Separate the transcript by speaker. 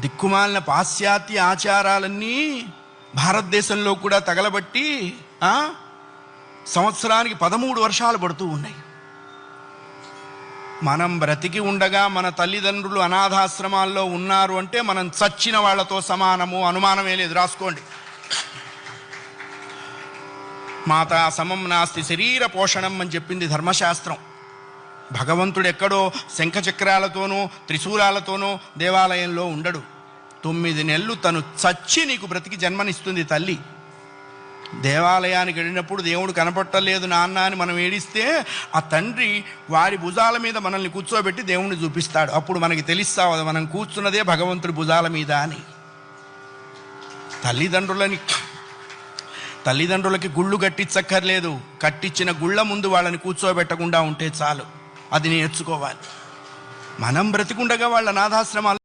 Speaker 1: దిక్కుమాలిన పాశ్చాత్య ఆచారాలన్నీ భారతదేశంలో కూడా తగలబట్టి సంవత్సరానికి 13 వర్షాలు పడుతూ ఉన్నాయి. మనం బ్రతికి ఉండగా మన తల్లిదండ్రులు అనాథాశ్రమాల్లో ఉన్నారు అంటే మనం చచ్చిన వాళ్ళతో సమానము, అనుమానమే లేదు, రాసుకోండి. మాతా సమం నాస్తి శరీర పోషణం అని చెప్పింది ధర్మశాస్త్రం. భగవంతుడు ఎక్కడో శంఖచక్రాలతోనూ త్రిశూలాలతోనూ దేవాలయంలో ఉండడు. 9 నెలలు తను చచ్చి నీకు బ్రతికి జన్మనిస్తుంది తల్లి. దేవాలయానికి వెళ్ళినప్పుడు దేవుడు కనపట్టలేదు నాన్న అని మనం ఏడిస్తే ఆ తండ్రి వారి భుజాల మీద మనల్ని కూర్చోబెట్టి దేవుణ్ణి చూపిస్తాడు. అప్పుడు మనకి తెలుస్తావు మనం కూర్చున్నదే భగవంతుడి భుజాల మీద అని. తల్లిదండ్రులకి గుళ్ళు కట్టించక్కర్లేదు, కట్టించిన గుళ్ళ ముందు వాళ్ళని కూర్చోబెట్టకుండా ఉంటే చాలు. అది నేర్చుకోవాలి. మనం బ్రతికుండగా వాళ్ళ అనాథాశ్రమాలు